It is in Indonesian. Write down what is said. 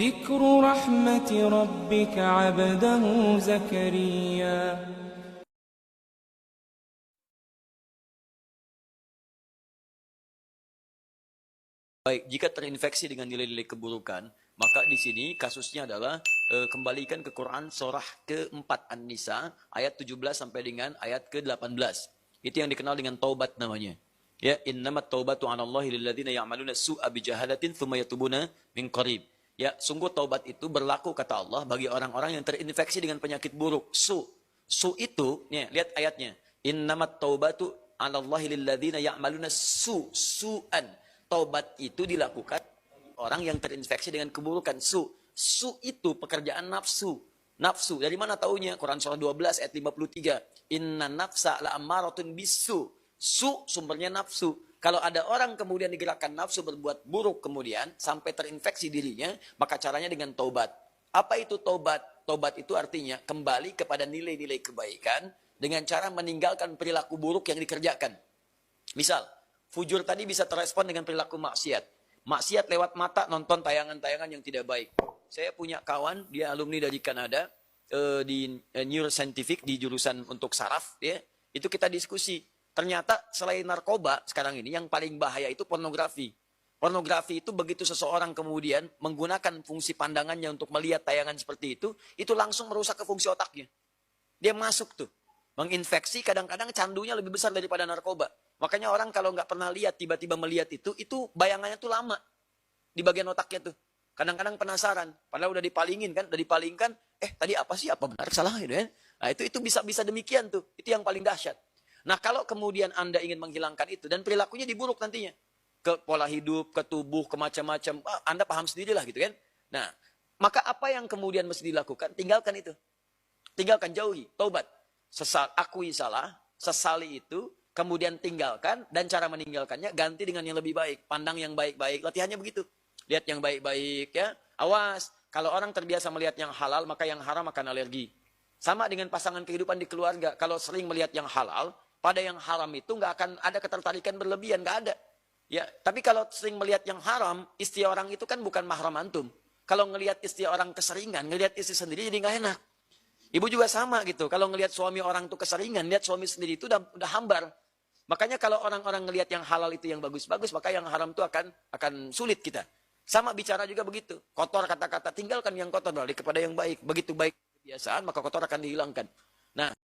ذكر رحمة ربك عبده زكريا. Baik, jika terinfeksi dengan nilai-nilai keburukan, maka di sini kasusnya adalah kembalikan ke Quran surah ke-4 An-Nisa ayat 17 sampai dengan ayat ke-18. Itu yang dikenal dengan taubat namanya. Ya, innamat taubatu 'alallahi lilladzina ya'maluna su'a bijahalatin tsumma yatubuna min qarib. Ya, sungguh taubat itu berlaku kata Allah bagi orang-orang yang terinfeksi dengan penyakit buruk. Su itu, ya, lihat ayatnya. Innamat taubatu 'alallahi lilladzina ya'maluna su'an. Taubat itu dilakukan orang yang terinfeksi dengan keburukan. Su itu pekerjaan nafsu. Nafsu, dari mana taunya? Quran surah 12 ayat 53. Inna nafsa la'ammaratun bisu. Su sumbernya nafsu. Kalau ada orang kemudian digerakkan nafsu berbuat buruk kemudian sampai terinfeksi dirinya, maka caranya dengan taubat. Apa itu taubat? Taubat itu artinya kembali kepada nilai-nilai kebaikan dengan cara meninggalkan perilaku buruk yang dikerjakan. Misal, fujur tadi bisa terrespon dengan perilaku maksiat. Maksiat lewat mata nonton tayangan-tayangan yang tidak baik. Saya punya kawan, dia alumni dari Kanada, di neuroscientific, di jurusan untuk saraf. Ya. Itu kita diskusi. Ternyata selain narkoba sekarang ini, yang paling bahaya itu pornografi. Pornografi itu begitu seseorang kemudian menggunakan fungsi pandangannya untuk melihat tayangan seperti itu langsung merusak ke fungsi otaknya. Dia masuk tuh. Menginfeksi, kadang-kadang candunya lebih besar daripada narkoba. Makanya orang kalau nggak pernah lihat, tiba-tiba melihat itu bayangannya tuh lama. Di bagian otaknya tuh. Kadang-kadang penasaran. Padahal udah dipalingin kan, tadi apa sih, apa benar, salah gitu kan. Nah itu bisa demikian tuh. Itu yang paling dahsyat. Nah kalau kemudian Anda ingin menghilangkan itu, dan perilakunya diburuk nantinya. Ke pola hidup, ke tubuh, ke macam-macam. Anda paham sendirilah gitu kan. Nah, maka apa yang kemudian mesti dilakukan? Tinggalkan itu. Tinggalkan, jauhi, taubat. Akui salah, sesali itu, kemudian tinggalkan, dan cara meninggalkannya ganti dengan yang lebih baik. Pandang yang baik-baik, latihannya begitu. Lihat yang baik-baik ya. Awas, kalau orang terbiasa melihat yang halal, maka yang haram akan alergi. Sama dengan pasangan kehidupan di keluarga. Kalau sering melihat yang halal, pada yang haram itu nggak akan ada ketertarikan berlebihan, nggak ada. Ya, tapi kalau sering melihat yang haram, istri orang itu kan bukan mahram antum. Kalau ngelihat istri orang keseringan, ngelihat istri sendiri jadi nggak enak. Ibu juga sama gitu. Kalau ngelihat suami orang itu keseringan, lihat suami sendiri itu udah hambar. Makanya kalau orang-orang ngelihat yang halal itu yang bagus-bagus, maka yang haram itu akan sulit kita. Sama bicara juga begitu. Kotor kata-kata, tinggalkan yang kotor balik kepada yang baik. Begitu baik kebiasaan, maka kotor akan dihilangkan. Nah,